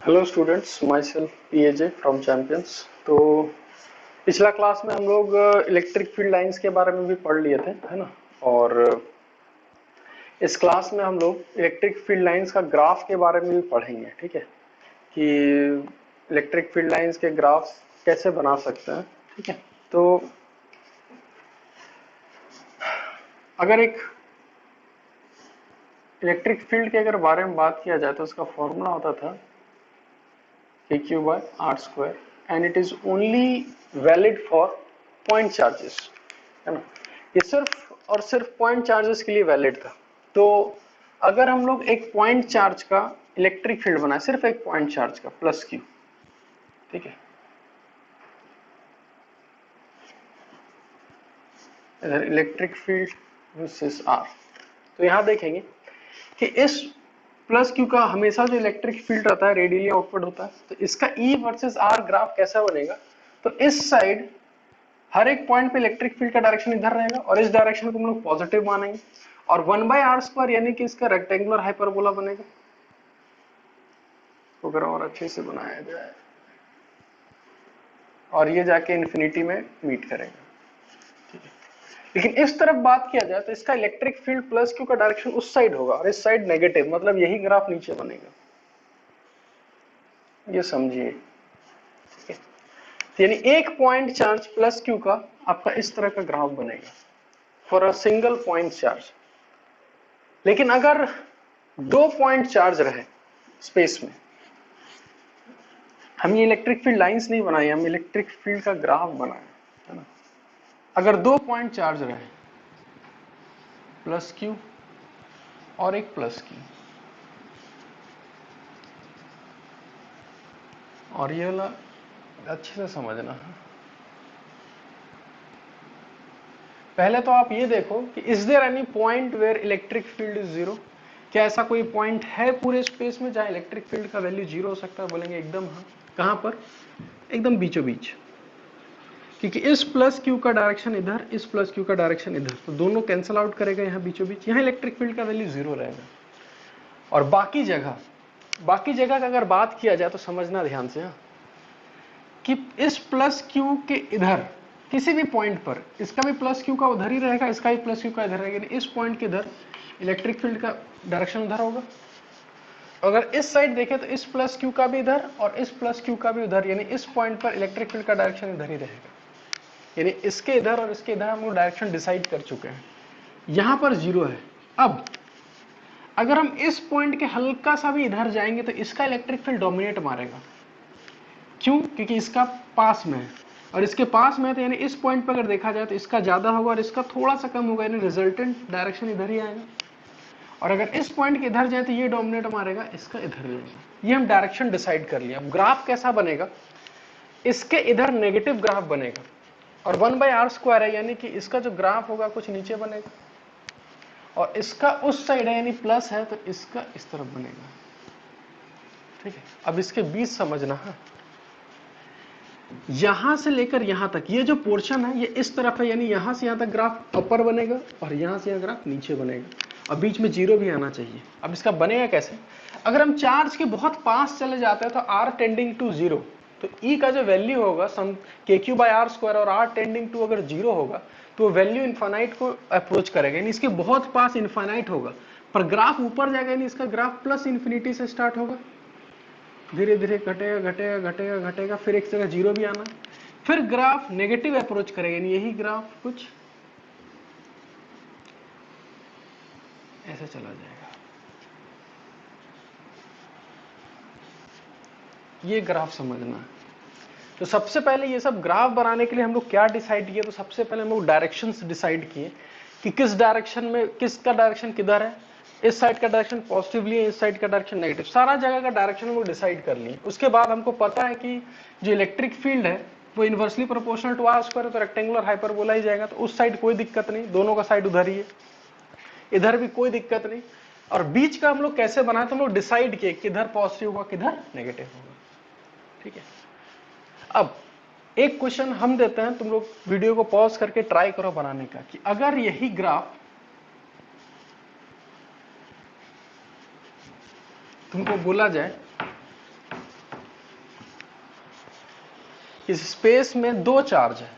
Hello students, my self PAJ from champions. तो पिछला class में हम लोग इलेक्ट्रिक फील्ड लाइंस के बारे में भी पढ़ लिए थे, है ना। और इस क्लास में हम लोग इलेक्ट्रिक फील्ड लाइंस का ग्राफ के बारे में भी पढ़ेंगे, ठीक है, कि इलेक्ट्रिक फील्ड लाइंस के ग्राफ कैसे बना सकते हैं, ठीक है। तो अगर एक इलेक्ट्रिक फील्ड के अगर बारे में बात किया जाए तो उसका फॉर्मूला होता था AQ/r² and it is only valid for point charges, है ना। ये सिर्फ और सिर्फ पॉइंट चार्जेस के लिए वैलिड था। तो अगर हम लोग एक पॉइंट चार्ज का इलेक्ट्रिक फील्ड बनाए, सिर्फ एक पॉइंट चार्ज का प्लस क्यू, ठीक है, इधर इलेक्ट्रिक फील्ड वर्सेस आर, तो यहां देखेंगे कि इस प्लस क्यू का हमेशा जो इलेक्ट्रिक फील्ड रहता है रेडियली आउटवर्ड होता है। तो इसका E वर्सेस R ग्राफ कैसा बनेगा, तो इस साइड हर एक पॉइंट पे इलेक्ट्रिक फील्ड का डायरेक्शन इधर रहेगा और इस डायरेक्शन को हम लोग पॉजिटिव मानेंगे, और 1/r² यानी कि इसका रेक्टेंगुलर हाइपरबोला बनेगा। तो अगर और अच्छे से बनाया जाए और ये जाके इन्फिनिटी में मीट करेगा, ठीक है। लेकिन इस तरफ बात किया जाए तो इसका इलेक्ट्रिक फील्ड प्लस क्यू का डायरेक्शन उस साइड होगा और इस साइड नेगेटिव, मतलब यही ग्राफ नीचे बनेगा, ये समझिए, ठीक है। यानी एक पॉइंट चार्ज प्लस क्यू का आपका इस तरह का ग्राफ बनेगा for a single point charge. लेकिन अगर दो पॉइंट चार्ज रहे स्पेस में, हम ये इलेक्ट्रिक फील्ड लाइंस नहीं बनाई, हम इलेक्ट्रिक फील्ड का ग्राफ बनाए, है ना। अगर दो पॉइंट चार्ज रहे, प्लस क्यू और एक प्लस क्यू, और ये वाला अच्छे से समझना है। पहले तो आप ये देखो कि is there any point where electric field is zero. क्या ऐसा कोई पॉइंट है पूरे स्पेस में जहां इलेक्ट्रिक फील्ड का वैल्यू जीरो हो सकता है? बोलेंगे एकदम हाँ। कहां पर? एकदम बीचों बीच, क्योंकि इस प्लस क्यू का डायरेक्शन इधर, इस प्लस क्यू का डायरेक्शन इधर, तो दोनों कैंसिल आउट करेगा यहाँ बीचों बीच, यहाँ इलेक्ट्रिक फील्ड का वैल्यू जीरो रहेगा। और बाकी जगह का अगर बात किया जाए तो समझना ध्यान से, कि इस प्लस क्यू के इधर किसी भी पॉइंट पर इसका भी प्लस क्यू का उधर ही रहेगा, इसका भी प्लस क्यू का इधर रहेगा, इस पॉइंट के इधर इलेक्ट्रिक फील्ड का डायरेक्शन उधर होगा। अगर इस साइड देखें तो इस प्लस क्यू का भी इधर और इस प्लस क्यू का भी उधर, यानी इस पॉइंट पर इलेक्ट्रिक फील्ड का डायरेक्शन इधर ही रहेगा। यानी इसके इधर और इसके इधर हम लोग डायरेक्शन डिसाइड कर चुके हैं। यहां पर जीरो है। अब अगर हम इस पॉइंट के हल्का सा भी इधर जाएंगे तो इसका इलेक्ट्रिक फील्ड डोमिनेट मारेगा। क्यों? क्योंकि इसका पास में है और इसके पास में है, तो यानी इस पॉइंट पर अगर देखा जाए तो इसका ज्यादा होगा और इसका थोड़ा सा कम होगा, यानी रिजल्टेंट डायरेक्शन इधर ही आएगा। और अगर इस पॉइंट के इधर जाए तो ये डोमिनेट मारेगा, इसका इधर जाएगा। ये हम डायरेक्शन डिसाइड कर लिया। अब ग्राफ कैसा बनेगा? इसके इधर नेगेटिव ग्राफ बनेगा और 1/r² है, यानी कि इसका जो ग्राफ होगा कुछ नीचे बनेगा, और इसका उस साइड है यानी प्लस है, तो इसका इस तरफ बनेगा, ठीक है। अब इसके बीच समझना है, यहां से लेकर यहां तक ये जो पोर्शन है ये इस तरफ है, यानी यहां से यहां तक ग्राफ अपर बनेगा और यहां से यहां ग्राफ नीचे बनेगा, और बीच में जीरो भी आना चाहिए। अब इसका बनेगा कैसे? अगर हम चार्ज के बहुत पास चले जाते हैं तो r टेंडिंग टू जीरो, तो E का जो वैल्यू होगा सम KQ/r² और r टेंडिंग टू अगर जीरो होगा तो वैल्यू इनफाइनाइट को अप्रोच करेगा, यानी इसके बहुत पास इनफाइनाइट होगा, पर ग्राफ ऊपर जाएगा, यानी इसका ग्राफ प्लस इन्फिनिटी से स्टार्ट होगा, धीरे धीरे घटेगा घटेगा घटेगा घटेगा, फिर एक जगह जीरो भी आना, फिर ग्राफ नेगेटिव अप्रोच करेगा, यानी यही ग्राफ कुछ ऐसे चला जाएगा। ये ग्राफ समझना है। तो सबसे पहले ये सब ग्राफ बनाने के लिए हम लोग क्या डिसाइड किए? तो सबसे पहले हम लोग डायरेक्शंस डिसाइड किए कि किस डायरेक्शन में किसका डायरेक्शन किधर है। इस साइड का डायरेक्शन पॉजिटिवली है, इस साइड का डायरेक्शन नेगेटिव, सारा जगह का डायरेक्शन हम लोग डिसाइड कर लिए। उसके बाद हमको पता है कि जो इलेक्ट्रिक फील्ड है वो इनवर्सली प्रोपोर्शनल टू r² है, तो रेक्टेंगुलर हाइपरबोला ही जाएगा, तो उस साइड कोई दिक्कत नहीं, दोनों का साइड उधर ही है, इधर भी कोई दिक्कत नहीं। और बीच का हम लोग कैसे बनाए? तो हम लोग डिसाइड किए किधर पॉजिटिव होगा किधर नेगेटिव होगा, ठीक है। अब एक क्वेश्चन हम देते हैं, तुम लोग वीडियो को पॉज करके ट्राई करो बनाने का, कि अगर यही ग्राफ तुमको बोला जाए इस स्पेस में दो चार्ज है,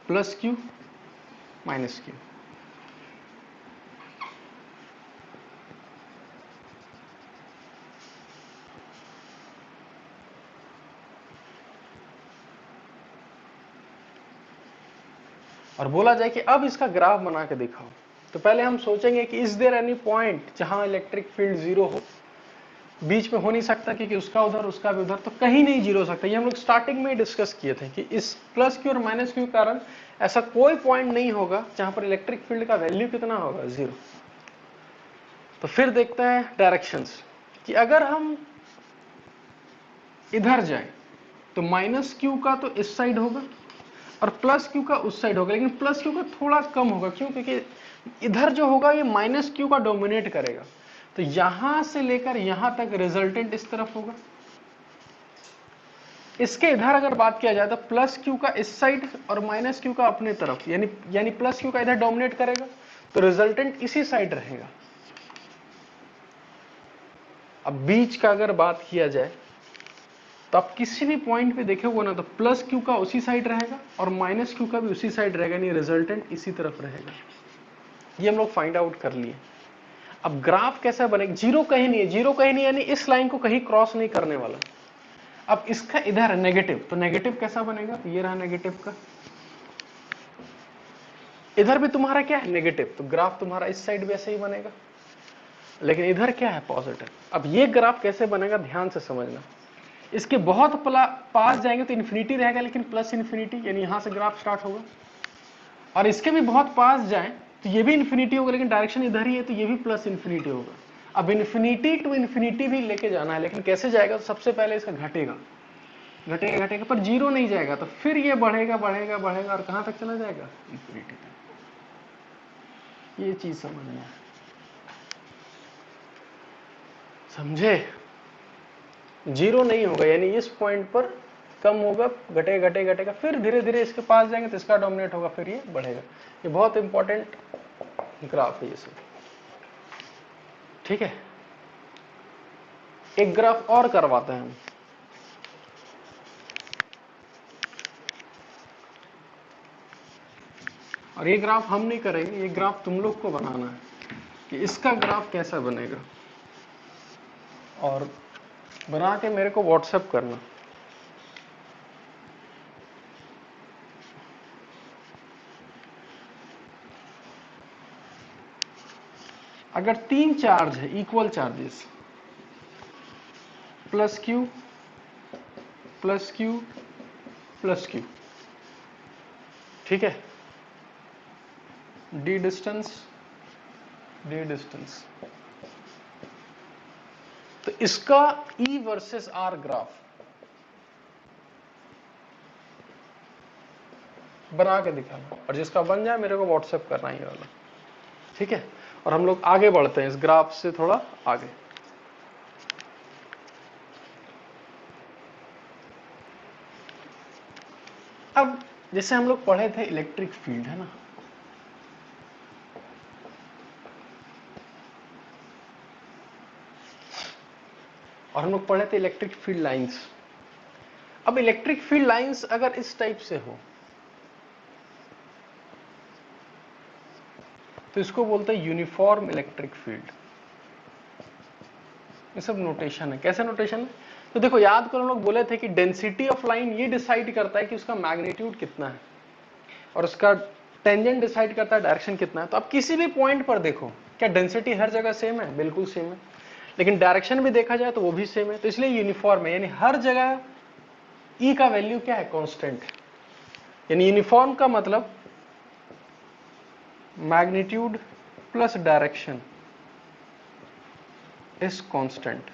प्लस क्यू माइनस क्यू। और बोला जाए कि अब इसका ग्राफ बना के दिखाओ, तो पहले हम सोचेंगे कि इज देयर एनी पॉइंट जहां इलेक्ट्रिक फील्ड जीरो हो। बीच में हो नहीं सकता क्योंकि उसका उधर उसका भी उधर, तो कहीं नहीं जीरो हो सकता। ये हम लोग स्टार्टिंग में डिस्कस किए थे कि इस प्लस क्यू और माइनस क्यू के कारण ऐसा कोई पॉइंट नहीं होगा जहां पर इलेक्ट्रिक फील्ड का वैल्यू कितना होगा, जीरो। तो फिर देखते हैं डायरेक्शंस कि अगर हम इधर जाएं तो माइनस क्यू का तो इस साइड होगा और प्लस क्यू का उस साइड होगा, लेकिन प्लस क्यू का थोड़ा कम होगा। क्यों? क्योंकि इधर जो होगा ये माइनस क्यू का डोमिनेट करेगा, तो यहां से लेकर यहां तक रिजल्टेंट इस तरफ होगा। इसके इधर अगर बात किया जाए तो प्लस क्यू का इस साइड और माइनस क्यू का अपने तरफ, यानी प्लस क्यू का इधर डोमिनेट करेगा तो रिजल्टेंट इसी साइड रहेगा। अब बीच का अगर बात किया जाए तो आप किसी भी पॉइंट पे देखोगे ना तो प्लस क्यू का उसी साइड रहेगा और माइनस क्यू का भी उसी साइड रहेगा, यानी रिजल्टेंट इसी तरफ रहेगा। ये हम लोग फाइंड आउट कर लिए। अब ग्राफ कैसा बनेगा? जीरो कहीं नहीं है, जीरो कहीं नहीं यानी इस लाइन को कहीं क्रॉस नहीं करने वाला। अब इसका इधर नेगेटिव, तो नेगेटिव कैसा बनेगा? तो ये रहा नेगेटिव का, इधर भी तुम्हारा क्या है, नेगेटिव, तो ग्राफ तुम्हारा इस साइड भी ऐसे ही बनेगा। लेकिन इधर क्या है, पॉजिटिव। अब ये ग्राफ कैसे बनेगा, ध्यान से समझना। इसके बहुत पास जाएंगे तो इन्फिनिटी रहेगा, लेकिन प्लस इन्फिनिटी, यानी यहां से ग्राफ स्टार्ट होगा। और इसके भी बहुत पास जाए तो ये भी इन्फिनिटी होगा, लेकिन डायरेक्शन इधर ही है तो ये भी प्लस इन्फिनिटी होगा। अब इन्फिनिटी टू इन्फिनिटी भी लेके जाना है, लेकिन कैसे जाएगा? तो सबसे पहले इसका घटेगा घटेगा घटेगा, पर जीरो नहीं जाएगा, तो फिर ये बढ़ेगा बढ़ेगा बढ़ेगा और कहां तक चला जाएगा, इन्फिनिटी तक। ये चीज समझना है, समझे? जीरो नहीं होगा, यानी इस पॉइंट पर कम होगा, घटेगा घटेगा घटेगा, फिर धीरे धीरे इसके पास जाएंगे तो इसका डोमिनेट होगा, फिर ये बढ़ेगा। ये बहुत इंपॉर्टेंट ग्राफ है ये सब, ठीक है। एक ग्राफ और करवाते हैं हम। और ये ग्राफ हम नहीं करेंगे, ये ग्राफ तुम लोग को बनाना है कि इसका ग्राफ कैसा बनेगा, और बना के मेरे को व्हाट्सएप करना। अगर तीन चार्ज है, equal charges, plus Q plus Q plus Q, ठीक है, डी डिस्टेंस तो इसका E वर्सेस R ग्राफ बना के दिखाना, और जिसका बन जाए मेरे को व्हाट्सएप करना ये वाला, ठीक है। और हम लोग आगे बढ़ते हैं इस ग्राफ से थोड़ा आगे। अब जैसे हम लोग पढ़े थे इलेक्ट्रिक फील्ड, है ना, और हम लोग पढ़े थे इलेक्ट्रिक फील्ड लाइंस। अब इलेक्ट्रिक फील्ड लाइंस अगर इस टाइप से हो तो इसको बोलते हैं यूनिफॉर्म इलेक्ट्रिक फील्ड। ये सब नोटेशन है। कैसे नोटेशन है? तो देखो, याद करो, हम लोग बोले थे कि डेंसिटी ऑफ लाइन ये डिसाइड करता है कि उसका मैग्नीट्यूड कितना है, और उसका टेंजेंट डिसाइड करता है डायरेक्शन कितना है। तो अब किसी भी पॉइंट पर देखो, क्या डेंसिटी हर जगह सेम है? बिल्कुल सेम है। लेकिन डायरेक्शन भी देखा जाए तो वो भी सेम है, तो इसलिए यूनिफॉर्म है, यानी हर जगह ई का वैल्यू क्या है, कांस्टेंट। यानी यूनिफॉर्म का मतलब magnitude plus direction is constant.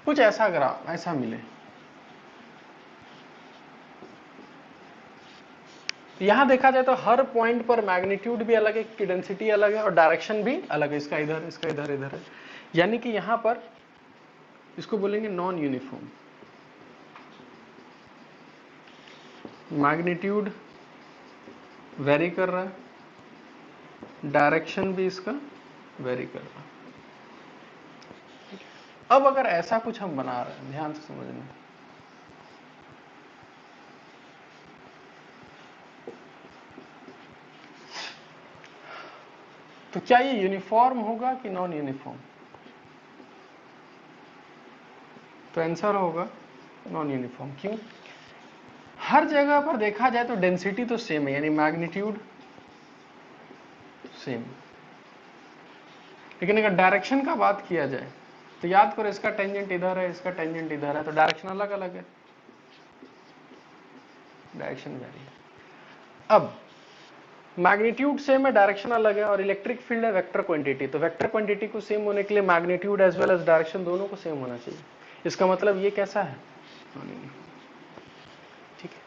कुछ ऐसा ग्राफ ऐसा मिले, यहां देखा जाए तो हर पॉइंट पर मैग्नीट्यूड भी अलग है, डेंसिटी अलग है, और डायरेक्शन भी अलग है, इसका इधर इसका इधर इधर है। यानी कि यहां पर इसको बोलेंगे नॉन यूनिफॉर्म। मैग्नीट्यूड वेरी कर रहा है, डायरेक्शन भी इसका वेरी कर रहा है। अब अगर ऐसा कुछ हम बना रहे हैं, ध्यान से समझना, तो क्या ये यूनिफॉर्म होगा कि नॉन यूनिफॉर्म? तो आंसर होगा नॉन यूनिफॉर्म। क्यों? हर जगह पर देखा जाए तो डेंसिटी तो सेम है, यानी मैग्नीट्यूड सेम, लेकिन अगर डायरेक्शन का बात किया जाए तो याद करो इसका टेंजेंट इधर है, इसका टेंजेंट इधर है, तो डायरेक्शन अलग अलग है, डायरेक्शन वेरी है। अब मैग्नीट्यूड सेम है, डायरेक्शन अलग है, और इलेक्ट्रिक फील्ड है वेक्टर क्वांटिटी, तो वेक्टर क्वांटिटी को सेम होने के लिए magnitude as well as direction दोनों को सेम होना चाहिए। इसका मतलब ये कैसा है? ठीक है।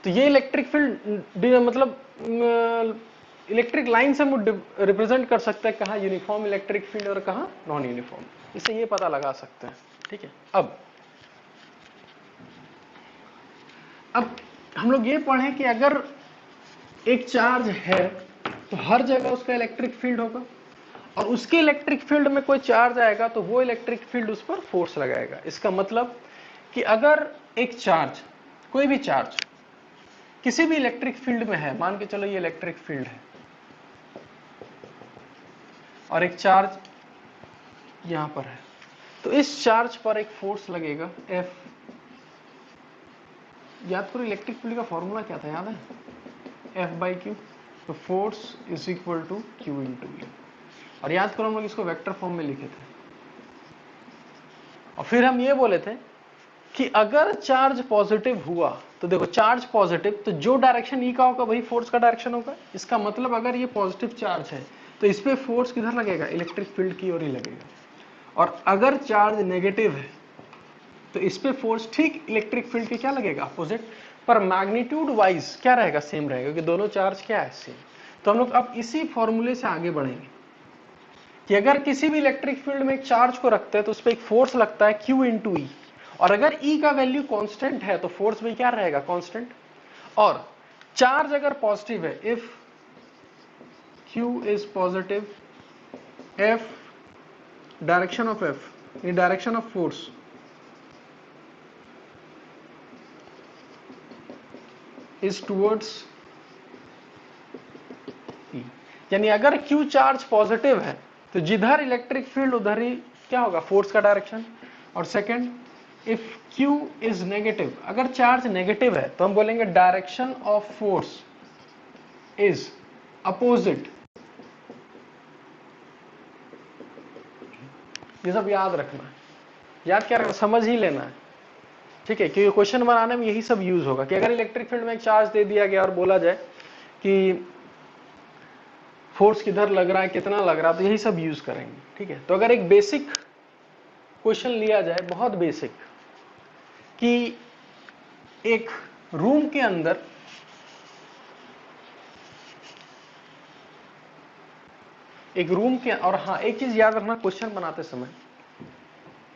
तो ये इलेक्ट्रिक फील्ड मतलब इलेक्ट्रिक लाइन से हम रिप्रेजेंट कर सकते हैं कहाँ यूनिफॉर्म इलेक्ट्रिक फील्ड और कहाँ नॉन यूनिफॉर्म, इससे ये पता लगा सकते हैं। ठीक है। अब हम लोग ये पढ़ें कि अगर एक चार्ज है तो हर जगह उसका इलेक्ट्रिक फील्ड होगा, और उसके इलेक्ट्रिक फील्ड में कोई चार्ज आएगा तो वो इलेक्ट्रिक फील्ड उस पर फोर्स लगाएगा। इसका मतलब कि अगर एक चार्ज, कोई भी चार्ज किसी भी इलेक्ट्रिक फील्ड में है, मान के चलो ये इलेक्ट्रिक फील्ड है और एक चार्ज यहां पर है, तो इस चार्ज पर एक फोर्स लगेगा F। याद करो इलेक्ट्रिक फील्ड का फॉर्मूला क्या था, याद है? F/Q। तो force is equal to Q into E। और याद करो हम लोग इसको वेक्टर फॉर्म में लिखे थे, और फिर हम ये बोले थे कि अगर चार्ज पॉजिटिव हुआ तो देखो चार्ज पॉजिटिव, तो जो डायरेक्शन ई का होगा वही फोर्स का डायरेक्शन होगा। इसका मतलब अगर ये पॉजिटिव चार्ज है तो इस पे फोर्स किधर लगेगा? इलेक्ट्रिक फील्ड की ओर ही लगेगा। और अगर चार्ज नेगेटिव है तो इस पे फोर्स ठीक इलेक्ट्रिक फील्ड के क्या लगेगा? अपोजिट। पर मैग्नीट्यूड वाइज क्या रहेगा? सेम रहेगा, क्योंकि दोनों चार्ज क्या है? सेम। तो हम लोग अब इसी फॉर्मूले से आगे बढ़ेंगे कि अगर किसी भी इलेक्ट्रिक फील्ड में एक चार्ज को रखते हैं तो उस पर एक फोर्स लगता है Q इंटू ई, और अगर E का वैल्यू कांस्टेंट है तो फोर्स भी क्या रहेगा? कांस्टेंट। और चार्ज अगर पॉजिटिव है, if Q is positive, F direction of F, ये direction of force is towards E। यानी अगर Q चार्ज पॉजिटिव है तो जिधर इलेक्ट्रिक फील्ड उधर ही क्या होगा? फोर्स का डायरेक्शन। और second, if Q is negative, अगर चार्ज नेगेटिव है तो हम बोलेंगे direction of force is opposite. ये सब याद रखना है, याद क्या रखना, समझ ही लेना है। ठीक है, क्योंकि क्वेश्चन बनाने में यही सब यूज होगा कि अगर इलेक्ट्रिक फील्ड में एक चार्ज दे दिया गया और बोला जाए कि फोर्स किधर लग रहा है, कितना लग रहा है, तो यही सब यूज करेंगे। ठीक है। तो अगर एक बेसिक क्वेश्चन लिया जाए, बहुत बेसिक, कि एक रूम के अंदर और हाँ एक चीज याद रखना क्वेश्चन बनाते समय,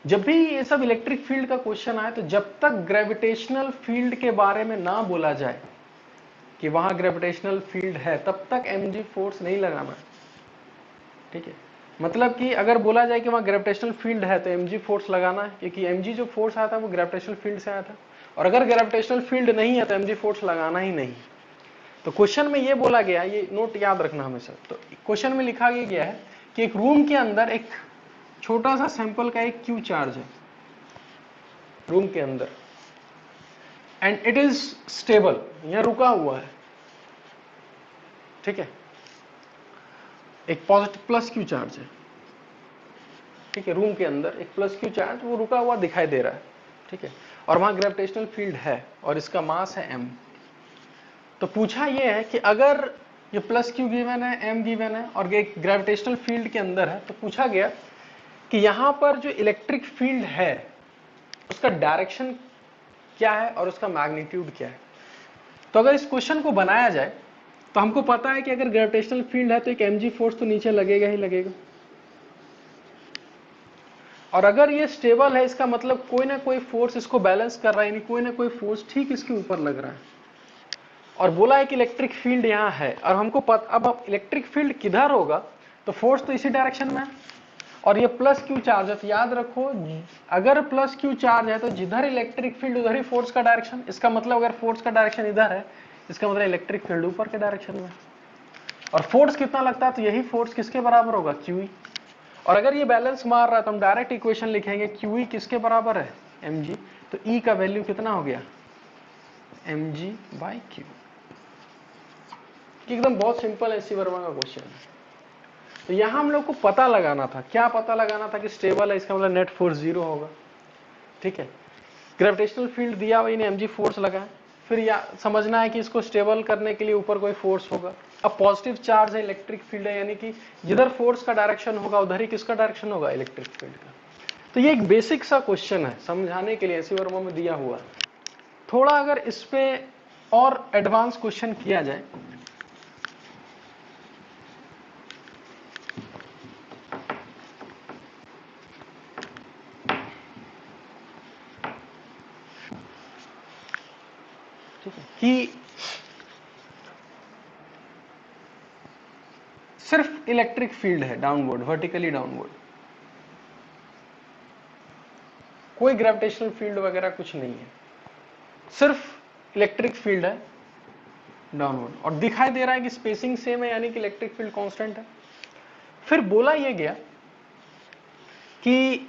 जब भी ये सब इलेक्ट्रिक फील्ड का क्वेश्चन आए तो जब तक ग्रेविटेशनल फील्ड के बारे में ना बोला जाए कि वहां ग्रेविटेशनल फील्ड है, तब तक mg फोर्स नहीं लगाना। ठीक है। मतलब कि अगर बोला जाए कि वहां ग्रेविटेशनल फील्ड है तो mg फोर्स लगाना है, क्योंकि mg जो फोर्स आया था वो ग्रेविटेशनल फील्ड से आया था, और अगर ग्रेविटेशनल फील्ड नहीं है तो mg फोर्स लगाना ही नहीं। तो क्वेश्चन में ये बोला गया, ये नोट याद रखना हमेशा। तो क्वेश्चन में लिखा गया है कि एक रूम के अंदर एक छोटा सा सैंपल का एक Q चार्ज है रूम के अंदर, एंड इट इज स्टेबल, यहां रुका हुआ है। ठीक है। एक पॉजिटिव प्लस Q चार्ज है। ठीक है। रूम के अंदर एक प्लस Q चार्ज वो रुका हुआ दिखाई दे रहा है। ठीक है। और वहां ग्रेविटेशनल फील्ड है और इसका मास है m। तो पूछा यह है कि अगर ये प्लस Q गिवन है, m गिवन है, और एक ग्रेविटेशनल फील्ड के अंदर है, तो पूछा गया कि यहां पर जो इलेक्ट्रिक फील्ड है उसका डायरेक्शन क्या है और उसका मैग्नीट्यूड क्या है। तो अगर इस क्वेश्चन को बनाया जाए तो हमको पता है कि अगर ग्रेविटेशनल फील्ड है तो एक mg फोर्स तो नीचे लगेगा ही लगेगा, और अगर ये स्टेबल है इसका मतलब कोई ना कोई फोर्स इसको बैलेंस कर रहा है, यानी कोई ना कोई फोर्स ठीक इसके ऊपर लग रहा है। और बोला है कि इलेक्ट्रिक फील्ड यहां है, और हमको अब इलेक्ट्रिक फील्ड किधर होगा तो फोर्स तो इसी डायरेक्शन में है, और ये प्लस क्यू चार्ज है, तो याद रखो अगर प्लस क्यू चार्ज है तो जिधर इलेक्ट्रिक फील्ड उधर ही फोर्स का डायरेक्शन। इसका मतलब अगर फोर्स का डायरेक्शन इधर है, इसका मतलब इलेक्ट्रिक फील्ड ऊपर के डायरेक्शन में। और फोर्स कितना लगता है, तो यही फोर्स किसके बराबर होगा, क्यूई। और अगर ये बैलेंस मार रहा है तो हम डायरेक्ट इक्वेशन लिखेंगे क्यूई किसके बराबर है, mg। तो E का वैल्यू कितना हो गया, mg बाई क्यू। एकदम बहुत सिंपल एसी वर्मा का क्वेश्चन है। तो यहां हम लोग को पता लगाना था, क्या पता लगाना था कि स्टेबल है, इसका मतलब नेट फोर्स 0 होगा। ठीक है, ग्रेविटेशनल फील्ड दिया हुआ, इन्हें mg फोर्स लगा है। फिर या समझना है कि इसको स्टेबल करने के लिए ऊपर कोई फोर्स होगा। अब पॉजिटिव चार्ज है, इलेक्ट्रिक फील्ड है, यानी कि जिधर फोर्स का डायरेक्शन होगा उधर ही किसका डायरेक्शन होगा, इलेक्ट्रिक फील्ड का। तो ये एक बेसिक सा क्वेश्चन है, समझाने के लिए एसी वर्मा में दिया हुआ। थोड़ा अगर इस पे और एडवांस क्वेश्चन किया जाए, ठीक है, कि सिर्फ इलेक्ट्रिक फील्ड है डाउनवर्ड, वर्टिकली डाउनवर्ड, कोई ग्रेविटेशनल फील्ड वगैरह कुछ नहीं है, सिर्फ इलेक्ट्रिक फील्ड है डाउनवर्ड। और दिखाई दे रहा है कि स्पेसिंग सेम है, यानी कि इलेक्ट्रिक फील्ड कांस्टेंट है। फिर बोला यह गया कि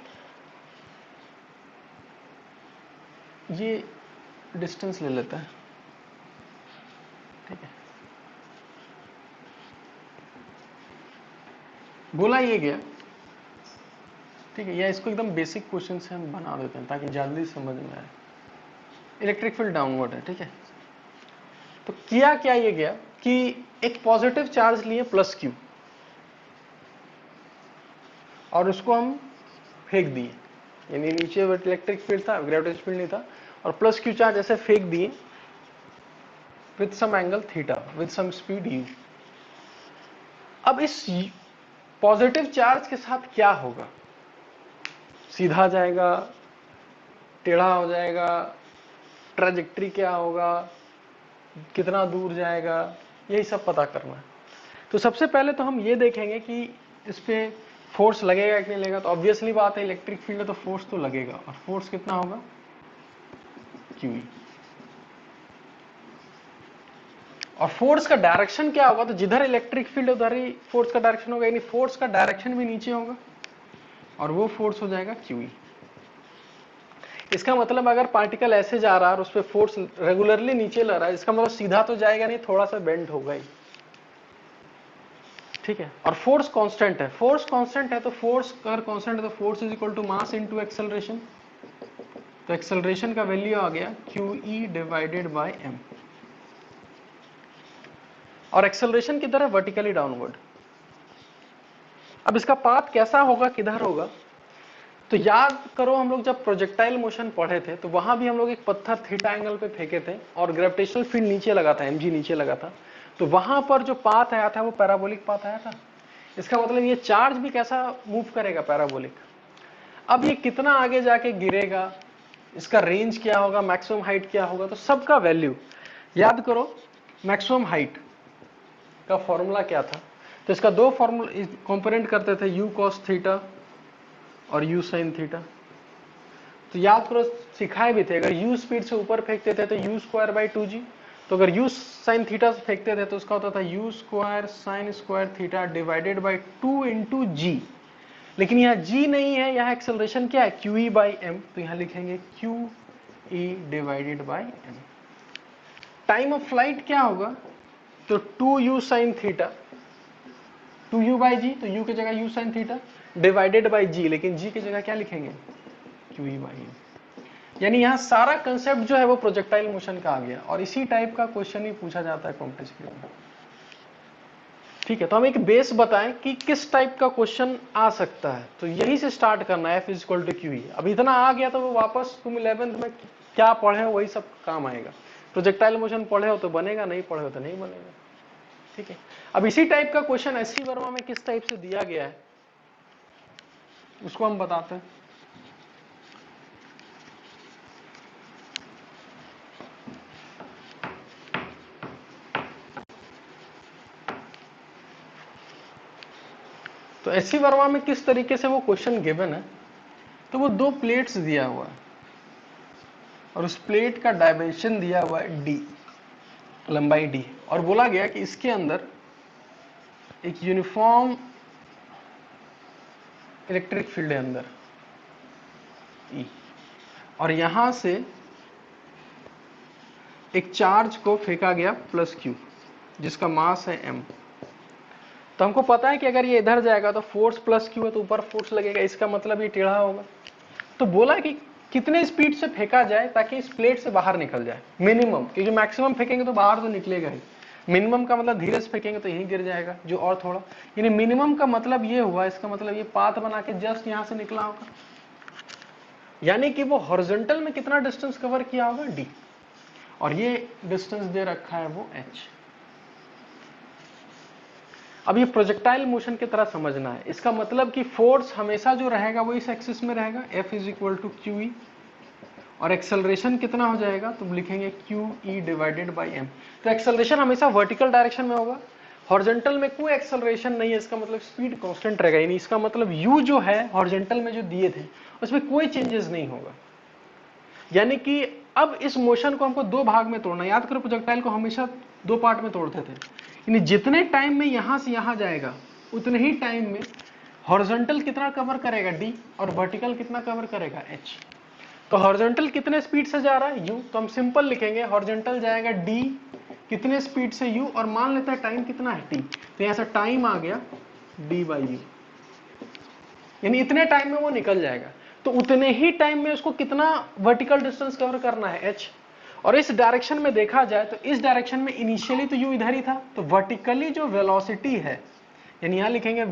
ये डिस्टेंस ले लेता है, ठीक है, बोला यह गया, ठीक है, या इसको एकदम बेसिक क्वेश्चन से हम बना देते हैं ताकि जल्दी समझ में आए। इलेक्ट्रिक फील्ड डाउनवर्ड है, ठीक है, तो किया क्या ये गया कि एक पॉजिटिव चार्ज लिए प्लस क्यू, और उसको हम फेंक दिए, यानी नीचे इलेक्ट्रिक फील्ड था, ग्रेविटेशनल फील्ड नहीं था, और प्लस क्यू चार्ज ऐसे फेंक दिए with some angle theta, with some speed u. अब इस पॉजिटिव चार्ज के साथ क्या होगा, सीधा जाएगा, टेढ़ा हो जाएगा, ट्रैजेक्टरी क्या होगा, कितना दूर जाएगा, यही सब पता करना है। तो सबसे पहले तो हम ये देखेंगे कि इस पे फोर्स लगेगा कि नहीं लगेगा। तो ऑब्वियसली बात है, इलेक्ट्रिक फील्ड है तो फोर्स तो लगेगा, और फोर्स कितना होगा, क्यूई। और फोर्स का डायरेक्शन क्या होगा, तो जिधर इलेक्ट्रिक फील्ड उधर ही फोर्स का डायरेक्शन होगा, यानी फोर्स का डायरेक्शन भी नीचे होगा, और वो फोर्स हो जाएगा क्यूई। इसका मतलब अगर पार्टिकल ऐसे जा रहा है और उस पर फोर्स रेगुलरली नीचे ला रहा है, इसका मतलब सीधा तो जाएगा नहीं, थोड़ा सा बेंड होगा ही, ठीक है। और फोर्स कांस्टेंट है, फोर्स कांस्टेंट है तो फोर्स अगर कांस्टेंट है तो force is equal to mass into acceleration. तो एक्सेलरेशन का वैल्यू आ गया QE डिवाइडेड बाय m। और एक्सेलरेशन किधर है, वर्टिकली डाउनवर्ड। अब इसका पाथ कैसा होगा, किधर होगा, तो याद करो हम लोग जब प्रोजेक्टाइल मोशन पढ़े थे तो वहां भी हम लोग एक पत्थर थीटा एंगल पे फेंके थे और ग्रेविटेशनल फील्ड नीचे लगा था, mg नीचे लगा था, तो वहां पर जो पाथ आया था वो पैराबोलिक पाथ आया था। इसका मतलब ये चार्ज भी कैसा मूव करेगा, पैराबोलिक। अब ये कितना आगे जाके गिरेगा, इसका रेंज क्या होगा, मैक्सिमम हाइट क्या होगा, तो सबका वैल्यू याद करो। मैक्सिमम हाइट का फॉर्मूला क्या था, तो इसका दो फॉर्मूला कंपोनेंट करते थे, u cos थीटा और u sin थीटा। तो याद करो, सिखाए भी थे, अगर u स्पीड से ऊपर फेंकते थे तो u स्क्वायर बाई 2g, तो अगर u sin थीटा से फेंकते थे तो उसका होता था u square sin square theta divided by 2 into g. लेकिन यहाँ g नहीं है, यहाँ एक्सेलरेशन क्या है, QE बाई m, तो यहाँ लिखेंगे QE divided by m। Time of flight क्या होगा, तो 2u sin theta, 2u by जी, तो u की जगह u sin theta divided by g, लेकिन g की जगह क्या लिखेंगे, QE बाई m। यानी यहाँ सारा कंसेप्ट जो है वो प्रोजेक्टाइल मोशन का आ गया, और इसी टाइप का क्वेश्चन ही पूछा जाता है कॉम्पिटिशन में। ठीक है, तो हम एक बेस बताएं कि किस टाइप का क्वेश्चन आ सकता है, तो यही से स्टार्ट करना है, F is equal to QE। अब इतना आ गया तो वो वापस तुम 11th में क्या पढ़े हो वही सब काम आएगा। प्रोजेक्टाइल मोशन पढ़े हो तो बनेगा, नहीं पढ़े हो तो नहीं बनेगा। ठीक है, अब इसी टाइप का क्वेश्चन एससी वर्मा में किस टाइप से दिया गया है उसको हम बताते हैं। तो एस सी वर्मा में किस तरीके से वो क्वेश्चन गिवन है, तो वो 2 प्लेट्स दिया हुआ है और उस प्लेट का डायमेंशन दिया हुआ है d, लंबाई d, और बोला गया कि इसके अंदर एक यूनिफॉर्म इलेक्ट्रिक फील्ड है अंदर E, और यहां से एक चार्ज को फेंका गया प्लस q जिसका मास है m। तो हमको पता है कि अगर ये इधर जाएगा तो फोर्स प्लस q है तो ऊपर फोर्स लगेगा, इसका मतलब ये टेढ़ा होगा। तो बोला कि कितने स्पीड से फेंका जाए ताकि इस प्लेट से बाहर निकल जाए मिनिमम, क्योंकि मैक्सिमम फेंकेंगे तो बाहर तो निकलेगा ही, मिनिमम का मतलब धीरे से फेंकेंगे तो यहीं गिर जाएगा जो और थोड़ा, यानी मिनिमम का मतलब ये हुआ, इसका मतलब ये पाथ बना के जस्ट यहां से निकला होगा, यानी कि वो हॉरिजॉन्टल में कितना डिस्टेंस कवर किया होगा d, और ये डिस्टेंस दे रखा है वो h। अब ये प्रोजेक्टाइल मोशन की तरह समझना है, इसका मतलब कि फोर्स हमेशा जो रहेगा वो इस एक्सिस में रहेगा, F = QE, और एक्सेलरेशन कितना हो जाएगा, तो लिखेंगे QE / m। तो एक्सेलरेशन हमेशा वर्टिकल डायरेक्शन में होगा, हॉरिजॉन्टल में कोई एक्सेलरेशन नहीं है, इसका मतलब स्पीड कांस्टेंट रहेगा, यानी इसका मतलब u जो है हॉरिजॉन्टल में जो दिए थे उसमें कोई चेंजेस नहीं होगा। यानी कि अब इस मोशन को हमको 2 भाग में तोड़ना, याद करो प्रोजेक्टाइल को हमेशा 2 पार्ट में तोड़ते थे, यानी जितने टाइम में यहां से यहां जाएगा उतने ही टाइम में हॉरिजॉन्टल कितना कवर करेगा d, और वर्टिकल कितना कवर करेगा h। तो हॉरिजॉन्टल कितने स्पीड से जा रहा है u, तो हम सिंपल लिखेंगे हॉरिजॉन्टल जाएगा d कितने स्पीड से u, और मान लेते हैं टाइम कितना है t, तो यहां से टाइम आ गया d/u, यानी इतने टाइम में वो निकल जाएगा। तो उतने ही टाइम में उसको कितना वर्टिकल डिस्टेंस कवर करना है h, और इस डायरेक्शन में देखा जाए तो इस डायरेक्शन में इनिशियली तो u इधर ही था, तो वर्टिकली जो वेलोसिटी है, यानी यहां लिखेंगे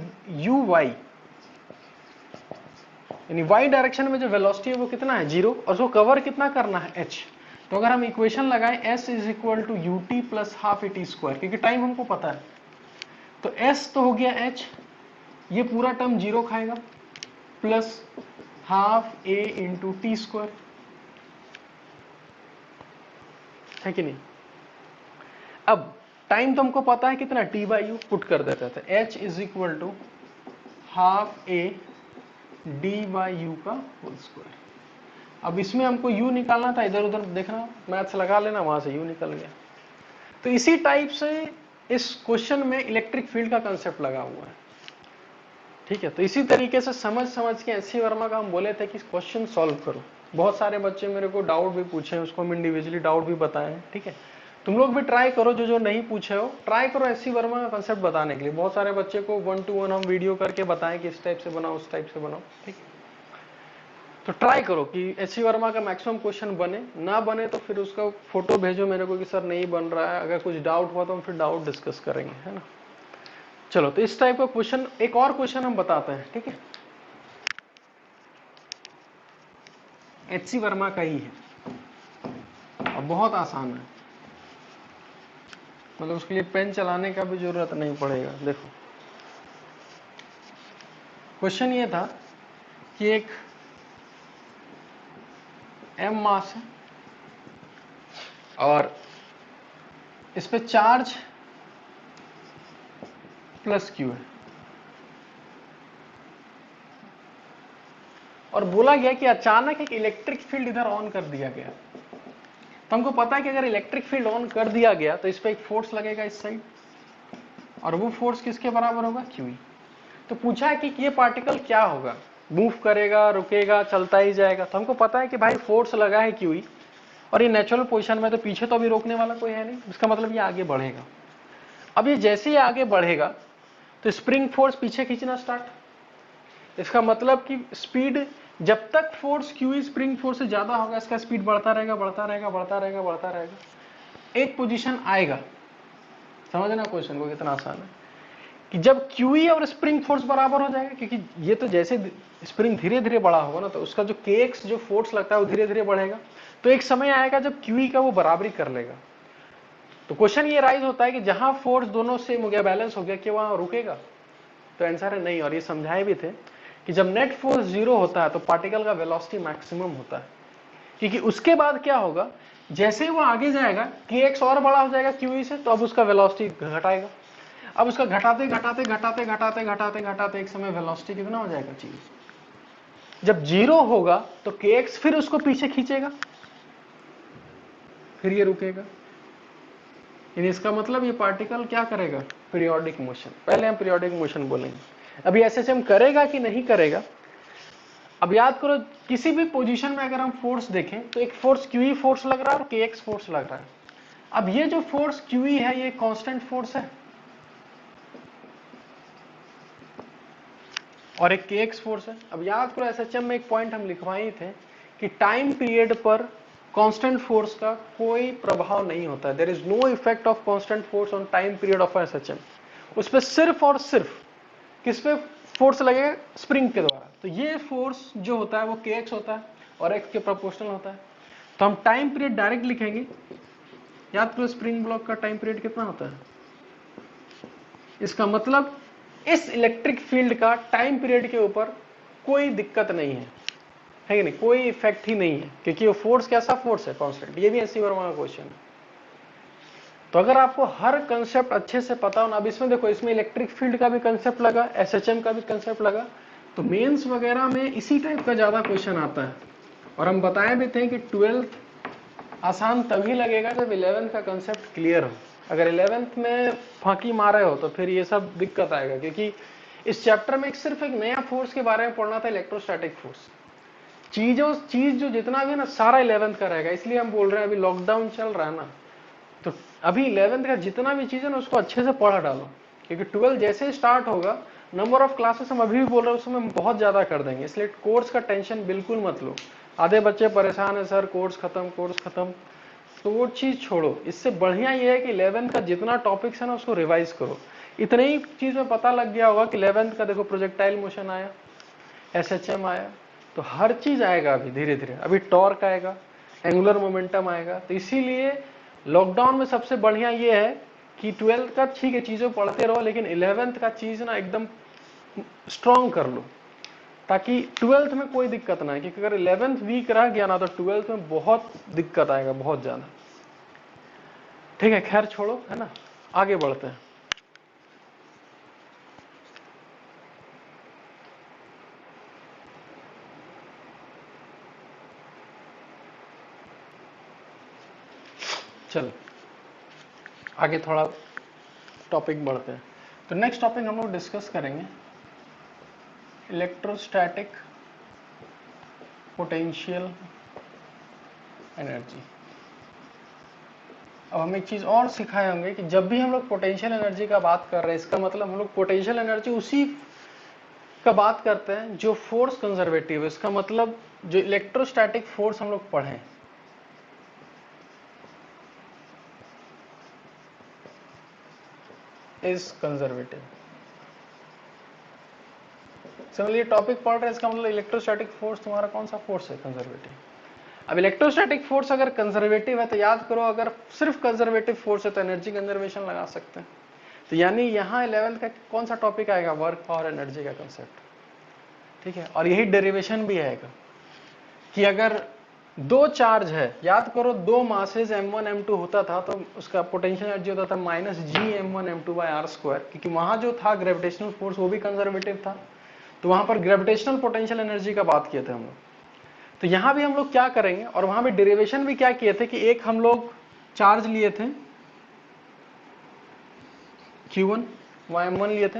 uy, यानी y डायरेक्शन में जो वेलोसिटी है वो कितना है 0, और उसको कवर कितना करना है h। तो अगर हम इक्वेशन लगाएं s = ut + ½ at², क्योंकि टाइम हमको पता है, तो s तो हो गया h, ये पूरा टर्म 0 खाएगा, प्लस ½ a × t², है कि नहीं। अब टाइम तो हमको पता है कितना t/u, पुट कर देते थे h = ½ a d/u²। अब इसमें हमको u निकालना था, इधर उधर देखना, मैथ्स लगा लेना, वहां से u निकल गया। तो इसी टाइप से इस क्वेश्चन में इलेक्ट्रिक फील्ड का कंसेप्ट लगा हुआ है, ठीक है। तो इसी तरीके से समझ के एस.सी. वर्मा का हम बोले थे कि क्वेश्चन सॉल्व करो। बहुत सारे बच्चे मेरे को डाउट भी पूछे हैं, उसको हम इंडिविजुअली डाउट भी बताए हैं, ठीक है। तुम लोग भी ट्राई करो, जो नहीं पूछे हो ट्राई करो एस.सी. वर्मा का कंसेप्ट बताने के लिए। बहुत सारे बच्चे को 1 to 1 हम वीडियो करके बताएं कि इस टाइप से बनाओ, उस टाइप से बनाओ, ठीक है। तो ट्राई करो कि एस.सी. वर्मा का मैक्सिमम क्वेश्चन बने, ना बने तो फिर उसका फोटो भेजो मेरे को कि सर नहीं बन रहा है। अगर कुछ डाउट हुआ तो हम फिर डाउट डिस्कस करेंगे, है ना। चलो, तो इस टाइप का क्वेश्चन, एक और क्वेश्चन हम बताते हैं, ठीक है। एच.सी. वर्मा का ही है और बहुत आसान है, मतलब उसके लिए पेन चलाने का भी जरूरत नहीं पड़ेगा। देखो, क्वेश्चन ये था कि एक m मास है और इस पे चार्ज प्लस q है, और बोला गया कि अचानक एक इलेक्ट्रिक फील्ड इधर ऑन कर दिया गया। तो हमको पता है कि अगर इलेक्ट्रिक फील्ड ऑन कर दिया गया तो इस पे एक फोर्स लगेगा इस साइड, और वो फोर्स किसके बराबर होगा, QE। तो पूछा है कि ये पार्टिकल क्या होगा, मूव करेगा, रुकेगा, चलता ही जाएगा। तो हमको पता है कि भाई फोर्स लगा है QE, और ये नेचुरल पोजीशन में, तो पीछे तो अभी रोकने वाला कोई है नहीं, इसका मतलब ये आगे बढ़ेगा। अब ये जैसे ही आगे बढ़ेगा तो स्प्रिंग फोर्स पीछे खींचना स्टार्ट। इसका मतलब कि स्पीड, जब तक फोर्स QE स्प्रिंग फोर्स से ज्यादा होगा, इसका स्पीड बढ़ता रहेगा, बढ़ता रहेगा, बढ़ता रहेगा, बढ़ता रहेगा। एक पोजीशन आएगा, समझना क्वेश्चन को कितना आसान है, कि जब QE और स्प्रिंग फोर्स बराबर हो जाएगा, क्योंकि ये तो जैसे स्प्रिंग धीरे धीरे बड़ा होगा ना, तो उसका जो kx जो फोर्स लगता है वो धीरे धीरे बढ़ेगा। तो एक समय आएगा जब QE का वो बराबरी कर लेगा। तो क्वेश्चन ये राइज होता है कि जहां फोर्स दोनों से हो गया, बैलेंस हो गया, कि वहां रुकेगा। तो आंसर है नहीं। और ये समझाए भी थे कि जब नेट फोर्स 0 होता है तो पार्टिकल का वेलोसिटी मैक्सिमम होता है, क्योंकि उसके बाद क्या होगा, जैसे ही वो आगे जाएगा kx और बड़ा हो जाएगा QE से, तो अब उसका वेलोसिटी घटाएगा। अब उसका घटाते घटाते घटाते घटाते घटाते घटाते एक समय वेलोसिटी कितना हो जाएगा चीज, जब 0 होगा तो kx फिर उसको पीछे खींचेगा, फिर ये रुकेगा। यानी इसका मतलब ये पार्टिकल क्या करेगा, पीरियोडिक मोशन। पहले हम पीरियोडिक मोशन बोलेंगे। अभी एसएचएम करेगा कि नहीं करेगा। अब याद करो, किसी भी पोजीशन में अगर हम फोर्स देखें तो एक फोर्स QE फोर्स लग रहा है और KX फोर्स लग रहा है। अब ये जो फोर्स QE है ये कांस्टेंट फोर्स है और एक KX फोर्स है। अब याद करो एसएचएम में एक पॉइंट हम लिखवाए थे कि टाइम पीरियड पर कांस्टेंट फोर्स का कोई प्रभाव नहीं होता है। There is no effect of constant force on time period of SHM. उस पर सिर्फ और सिर्फ किस पे फोर्स लगेगा, स्प्रिंग के द्वारा। तो ये फोर्स जो होता है वो KX होता है और x के प्रोपोर्शनल होता है। तो हम टाइम पीरियड डायरेक्ट लिखेंगे। याद करो स्प्रिंग ब्लॉक का टाइम पीरियड कितना होता है। इसका मतलब इस इलेक्ट्रिक फील्ड का टाइम पीरियड के ऊपर कोई दिक्कत नहीं है कि नहीं, कोई इफेक्ट ही नहीं है, क्योंकि वो फोर्स कैसा फोर्स है, कांस्टेंट। ये भी एससी वर्मा का क्वेश्चन है। तो अगर आपको हर कंसेप्ट अच्छे से पता हो ना, अब इसमें देखो, इसमें इलेक्ट्रिक फील्ड का भी कंसेप्ट लगा, एसएचएम का भी कंसेप्ट लगा, तो मेंस वगैरह में इसी टाइप का ज्यादा क्वेश्चन आता है। और हम बताए भी थे कि 12th आसान तभी लगेगा जब 11th का कंसेप्ट क्लियर हो। अगर 11th में फांकी मारे हो तो फिर ये सब दिक्कत आएगा, क्योंकि इस चैप्टर में सिर्फ एक नया फोर्स के बारे में पढ़ना था, इलेक्ट्रोस्टैटिक फोर्स। चीज जो जितना भी ना सारा 11th का रहेगा। इसलिए हम बोल रहे हैं, अभी लॉकडाउन चल रहा है ना, तो अभी 11th का जितना भी चीज है ना उसको अच्छे से पढ़ा डालो, क्योंकि 12 जैसे ही स्टार्ट होगा, नंबर ऑफ क्लासेस हम अभी भी बोल रहे हैं उसमें बहुत ज्यादा कर देंगे। इसलिए कोर्स का टेंशन बिल्कुल मत लो। आधे बच्चे परेशान है, सर कोर्स खत्म, तो वो चीज छोड़ो। इससे बढ़िया ये है कि 11th का जितना टॉपिक्स है ना उसको रिवाइज करो। इतने ही चीज में पता लग गया होगा कि 11th का देखो प्रोजेक्टाइल मोशन आया, एसएचएम आया, तो हर चीज आएगा अभी धीरे धीरे। अभी टॉर्क आएगा, एंगुलर मोमेंटम आएगा। तो इसीलिए लॉकडाउन में सबसे बढ़िया ये है कि 12th का ठीक है चीजें पढ़ते रहो, लेकिन 11th का चीज ना एकदम स्ट्रॉन्ग कर लो, ताकि 12th में कोई दिक्कत ना है। क्योंकि अगर 11th वीक रह गया ना तो 12th में बहुत दिक्कत आएगा, बहुत ज्यादा। ठीक है, खैर छोड़ो, है ना, आगे बढ़ते हैं। चलो आगे थोड़ा टॉपिक बढ़ते हैं। तो नेक्स्ट टॉपिक हम लोग डिस्कस करेंगे इलेक्ट्रोस्टैटिक पोटेंशियल एनर्जी। अब हम एक चीज और सिखाए होंगे कि जब भी हम लोग पोटेंशियल एनर्जी का बात कर रहे हैं, इसका मतलब हम लोग पोटेंशियल एनर्जी उसी का बात करते हैं जो फोर्स कंजर्वेटिव है। इसका मतलब जो इलेक्ट्रोस्टैटिक फोर्स हम लोग पढ़े इज कंजर्वेटिव। समझिए टॉपिक पढ़ रहे हैं, इसका मतलब इलेक्ट्रोस्टैटिक फोर्स तुम्हारा कौन सा फोर्स है, कंजर्वेटिव। अब इलेक्ट्रोस्टैटिक फोर्स अगर कंजर्वेटिव है तो याद करो, अगर सिर्फ कंजर्वेटिव फोर्स है तो एनर्जी कंजर्वेशन लगा सकते हैं। तो यानी यहाँ 11th का कौन सा टॉपिक आएगा, वर्क पावर एनर्जी का कंसेप्ट। ठीक है, और यही डेरिवेशन भी आएगा कि अगर दो चार्ज है, याद करो दो मासेज m1 m2 होता था तो उसका पोटेंशियल एनर्जी होता था -Gm1m2/r², क्योंकि वहां जो था ग्रेविटेशनल फोर्स वो भी कंजर्वेटिव था। तो वहां पर ग्रेविटेशनल पोटेंशियल एनर्जी का बात किए थे हम लोग। तो यहां भी हम लोग क्या करेंगे, और वहां पे डेरिवेशन भी क्या किए थे कि एक हम लोग चार्ज लिए थे Q1, वहां m1 लिए थे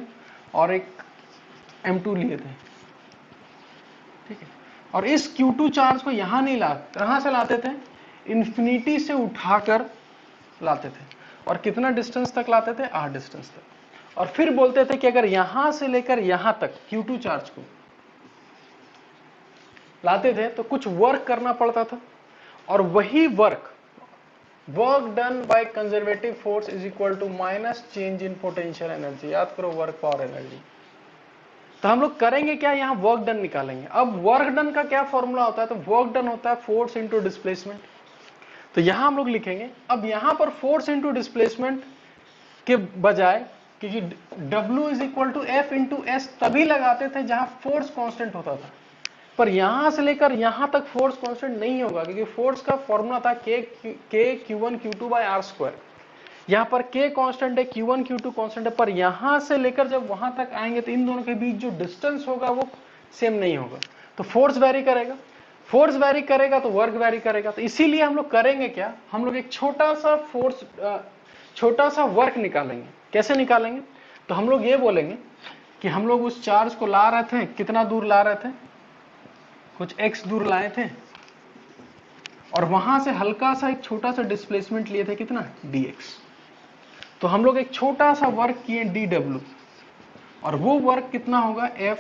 और एक m2 लिए थे। ठीक है, और इस Q2 चार्ज को यहां नहीं लाते, कहां से लाते थे, इंफिनिटी से उठाकर लाते थे। और कितना डिस्टेंस तक लाते थे, r डिस्टेंस तक। और फिर बोलते थे कि अगर यहां से लेकर यहां तक Q2 चार्ज को लाते थे तो कुछ वर्क करना पड़ता था, और वही work done by conservative force is equal to minus change in potential energy. याद करो वर्क पावर एनर्जी। तो हम लोग करेंगे क्या, यहां वर्क डन निकालेंगे। अब वर्क डन का क्या फॉर्मूला होता है, तो वर्क डन होता है फोर्स इंटू डिस्प्लेसमेंट। तो यहां हम लोग लिखेंगे, अब यहां पर फोर्स इंटू डिस्प्लेसमेंट के बजाय, क्योंकि W is equal to F into S तभी लगाते थे जहां फोर्स कांस्टेंट होता था, पर यहां से लेकर यहां तक फोर्स कांस्टेंट नहीं होगा, क्योंकि फोर्स का फॉर्मूला था K Q1 Q2/r²। यहाँ पर K कांस्टेंट है, Q1 Q2 कांस्टेंट है, पर यहां से लेकर जब वहां तक आएंगे तो इन दोनों के बीच जो डिस्टेंस होगा वो सेम नहीं होगा, तो फोर्स वेरी करेगा, फोर्स वेरी करेगा तो वर्क वेरी करेगा। तो इसीलिए हम लोग करेंगे क्या, हम लोग एक छोटा सा फोर्स, छोटा सा वर्क निकालेंगे। कैसे निकालेंगे, तो हम लोग ये बोलेंगे कि हम लोग उस चार्ज को ला रहे थे, कितना दूर ला रहे थे, कुछ x दूर लाए थे, और वहां से हल्का सा एक छोटा सा डिस्प्लेसमेंट लिए थे, कितना dx। तो हम लोग एक छोटा सा वर्क किए dw, और वो वर्क कितना होगा f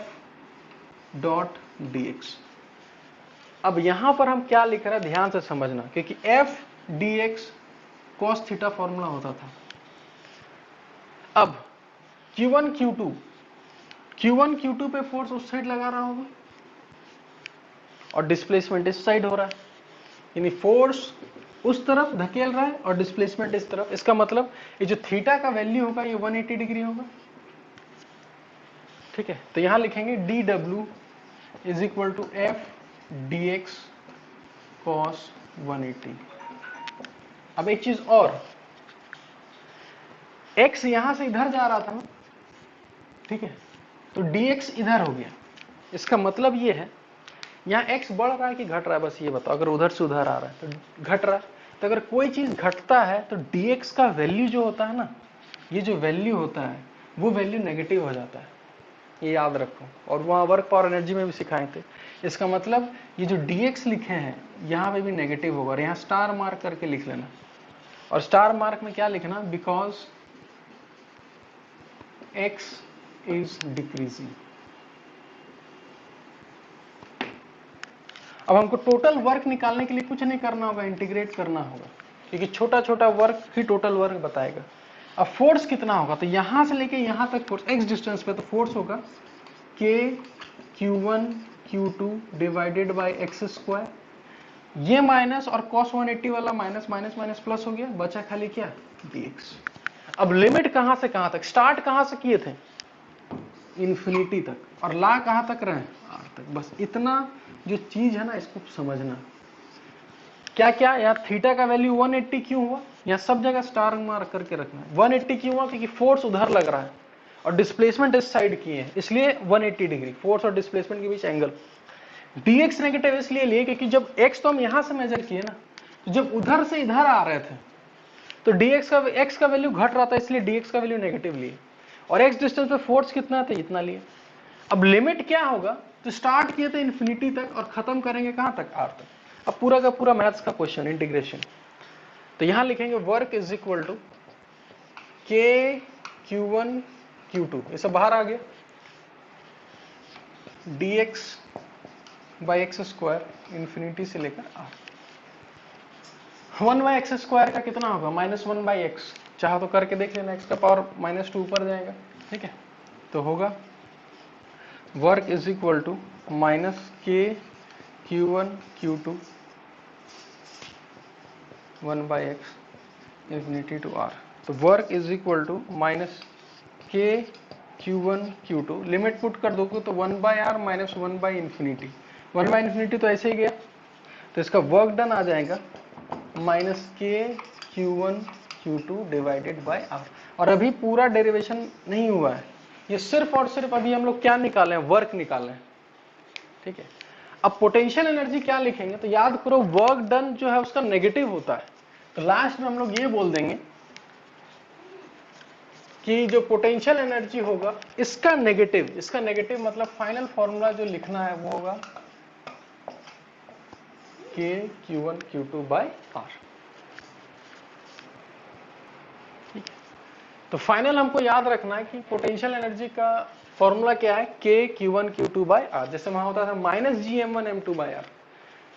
डॉट dx। अब यहां पर हम क्या लिख रहे हैं ध्यान से समझना, क्योंकि f dx cos theta formula होता था। अब Q1 Q2 पे फोर्स उस साइड लगा रहा होगा और डिस्प्लेसमेंट इस साइड हो रहा है, यानी फोर्स उस तरफ धकेल रहा है और डिस्प्लेसमेंट इस तरफ। इसका मतलब ये जो थीटा का वैल्यू होगा ये 180 डिग्री होगा। ठीक है, तो यहां लिखेंगे dw is equal to f dx cos 180। अब एक चीज और, x यहां से इधर जा रहा था ना, ठीक है, तो dx इधर हो गया। इसका मतलब ये है यहाँ x बढ़ रहा है कि घट रहा है, बस ये बताओ। अगर उधर से उधर आ रहा है तो घट रहा है, तो अगर कोई चीज घटता है तो dx का वैल्यू जो होता है ना, ये जो वैल्यू होता है वो वैल्यू नेगेटिव हो जाता है, ये याद रखो। और वहाँ वर्क पावर एनर्जी में भी सिखाए थे। इसका मतलब ये जो dx लिखे हैं यहाँ पे भी नेगेटिव होगा, और यहाँ स्टार मार्क करके लिख लेना। और स्टार मार्क में क्या लिखना, बिकॉज x इज डिक्रीजिंग। अब हमको टोटल वर्क निकालने के लिए कुछ नहीं करना होगा, इंटीग्रेट करना होगा, क्योंकि छोटा छोटा वर्क ही टोटल वर्क बताएगा। अब फोर्स कितना होगा, तो यहां से लेके यहां तक फोर्स x डिस्टेंस पे, तो फोर्स होगा k q1 q2 divided by x square. ये माइनस और cos 180 वाला माइनस माइनस माइनस प्लस हो गया, बचा खाली क्या dx। अब लिमिट कहां से कहां तक, स्टार्ट कहां से किए थे, इन्फिनिटी तक, और ला कहां तक रहे r तक। बस इतना जो चीज है ना इसको समझना। क्या क्या, यहाँ थीटा का वैल्यू 180 क्यों हुआ, यहाँ सब जगह स्टार मार्क करके रखना है। 180 क्यों हुआ, क्योंकि फोर्स उधर लग रहा है और डिस्प्लेसमेंट इस साइड की है, इसलिए 180 डिग्री फोर्स और डिस्प्लेसमेंट के बीच एंगल। dx नेगेटिव इसलिए लिए क्योंकि जब x तो हम यहां से मेजर किए ना, तो जब उधर से इधर आ रहे थे तो x का वैल्यू घट रहा था, इसलिए dx का वैल्यू नेगेटिव लिए, और x डिस्टेंस पे फोर्स कितना था, इतना लिए। अब लिमिट क्या होगा, तो स्टार्ट किए थे इन्फिनिटी तक और खत्म करेंगे कहां तक, r तक। अब पूरा का पूरा मैथ्स का क्वेश्चन इंटीग्रेशन। तो यहां लिखेंगे work is equal to k q1 q2, ये सब बाहर आ गया, dx by x square infinity से लेकर r। 1 बाई एक्स स्क्वायर का कितना होगा, -1 बाई एक्स, चाहो तो करके देख लेना, x का पावर -2 ऊपर जाएगा। ठीक है, तो होगा work is equal to minus k q1 q2 1 by x infinity to r। तो work is equal to minus k q1 q2, limit put कर दोगे तो 1 by R minus 1 by infinity, 1 by infinity तो ऐसे ही गया, तो इसका वर्क डन आ जाएगा minus k q1 q2 divided by r। और अभी पूरा डेरिवेशन नहीं हुआ है, ये सिर्फ और सिर्फ अभी हम लोग क्या निकाले हैं, वर्क निकाले हैं। ठीक है, अब पोटेंशियल एनर्जी क्या लिखेंगे, तो याद करो वर्क डन जो है उसका नेगेटिव होता है, तो लास्ट में हम लोग ये बोल देंगे कि जो पोटेंशियल एनर्जी होगा इसका नेगेटिव मतलब फाइनल फॉर्मूला जो लिखना है वो होगा के q1 q2 बाई r। ठीक है, तो फाइनल हमको याद रखना है कि पोटेंशियल एनर्जी का फॉर्मूला क्या है, के q1 q2 बाई r। जैसे वहां होता था minus gm1 m2 by r,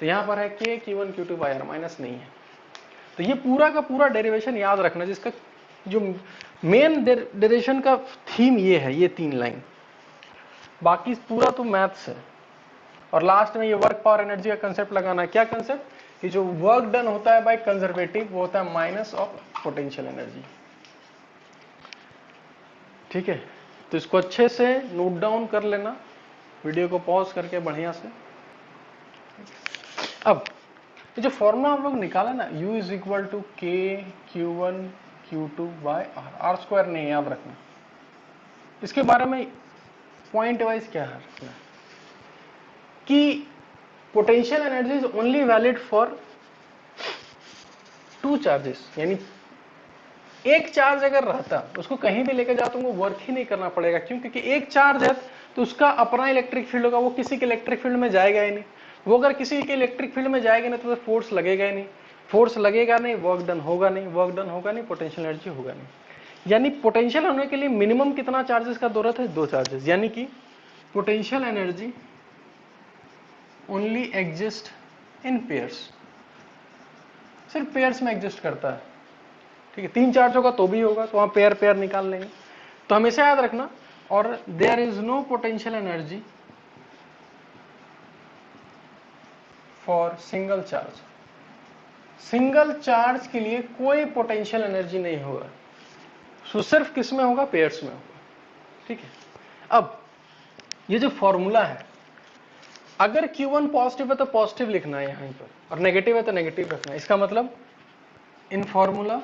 तो यहां पर है के q1 q2 by r, minus नहीं है। तो ये पूरा का पूरा डेरिवेशन याद रखना, जिसका जो मेन डेरिवेशन का थीम ये है, ये 3 लाइन, बाकी पूरा तो मैथ्स है। और लास्ट में ये वर्क पावर एनर्जी का कंसेप्ट लगाना है। क्या कंसेप्ट, कि जो वर्क डन होता है बाय कंजर्वेटिव वो होता है माइनस ऑफ पोटेंशियल एनर्जी। ठीक है, तो इसको अच्छे से नोट डाउन कर लेना, वीडियो को पॉज करके बढ़िया से। अब ये जो फॉर्मूला हम लोग निकाला ना, u इज इक्वल टू के q1 Q2/R, R स्क्वायर नहीं याद रखना। इसके बारे में पॉइंट वाइज क्या है कि potential energy is only valid for two charges, यानी एक चार्ज अगर रहता उसको कहीं भी लेकर जाओ तुमको वर्क ही नहीं करना पड़ेगा। क्यों? क्योंकि एक चार्ज है तो उसका अपना इलेक्ट्रिक फील्ड होगा, वो किसी के इलेक्ट्रिक फील्ड में जाएगा ही नहीं। वो अगर किसी के इलेक्ट्रिक फील्ड में जाएगा नहीं तो फोर्स लगेगा ही नहीं, फोर्स लगेगा नहीं, वर्क डन होगा नहीं, वर्क डन होगा नहीं, पोटेंशियल एनर्जी होगा नहीं। यानी पोटेंशियल होने के लिए मिनिमम कितना चार्जेस का जरूरत है? दो चार्जेस। यानी कि potential energy only exist in pairs, सिर्फ पेयर्स में एग्जिस्ट करता है। ठीक है, तीन चार्ज होगा तो भी होगा, तो वहां पेयर पेयर निकाल लेंगे। तो हमेशा याद रखना। और there is no potential energy for single charge, single charge के लिए कोई पोटेंशियल एनर्जी नहीं होगा। सो सिर्फ किस में होगा? पेयर्स में होगा। ठीक है, अब ये जो फॉर्मूला है, अगर Q1 पॉजिटिव है तो पॉजिटिव लिखना है यहां पर, और नेगेटिव है तो नेगेटिव रखना है। इसका मतलब in formula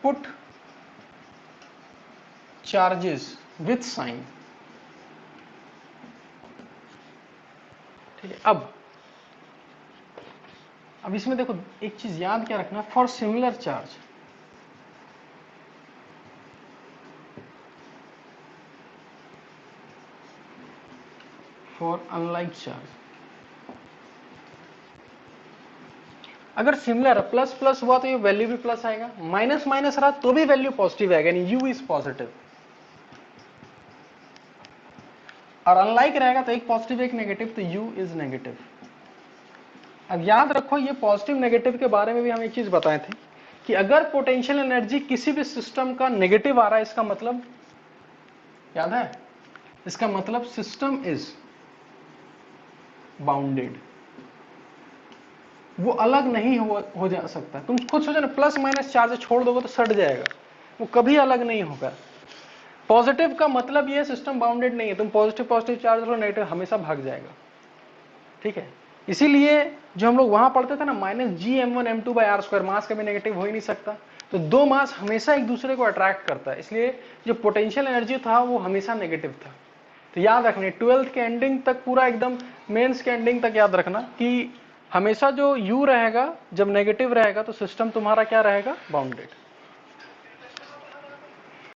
put charges with sign. ठीक है, अब इसमें देखो एक चीज याद क्या रखना, for similar charge, for unlike charge, अगर सिमिलर प्लस प्लस हुआ तो ये वैल्यू भी प्लस आएगा, माइनस माइनस रहा तो भी वैल्यू पॉजिटिव आएगा, यानी यू इज पॉजिटिव। और अनलाइक रहेगा तो एक पॉजिटिव एक नेगेटिव, तो यू इज नेगेटिव। अब याद रखो ये पॉजिटिव नेगेटिव के बारे में भी हम एक चीज बताए थे कि अगर पोटेंशियल एनर्जी किसी भी सिस्टम का नेगेटिव आ रहा है, इसका मतलब याद है, इसका मतलब सिस्टम इज बाउंडेड, वो अलग नहीं हो जा सकता। तुम खुद सोचो ना, प्लस माइनस चार्ज छोड़ दोगे तो सट जाएगा, वो कभी अलग नहीं होगा। पॉजिटिव का मतलब ये सिस्टम बाउंडेड नहीं है, तुम पॉजिटिव पॉजिटिव चार्ज लो, नेगेटिव हमेशा भाग जाएगा। ठीक है, इसीलिए जो हम लोग वहां पढ़ते थे ना, -Gm1m2/r², मास कभी नेगेटिव हो ही नहीं सकता। तो दो मास हमेशा एक दूसरे को अट्रैक्ट करता है, इसलिए जो पोटेंशियल एनर्जी था वो हमेशा नेगेटिव था। तो याद रखना 12th के एंडिंग तक, पूरा एकदम मेंस के एंडिंग तक याद रखना कि हमेशा जो u रहेगा जब नेगेटिव रहेगा तो सिस्टम तुम्हारा क्या रहेगा? बाउंडेड।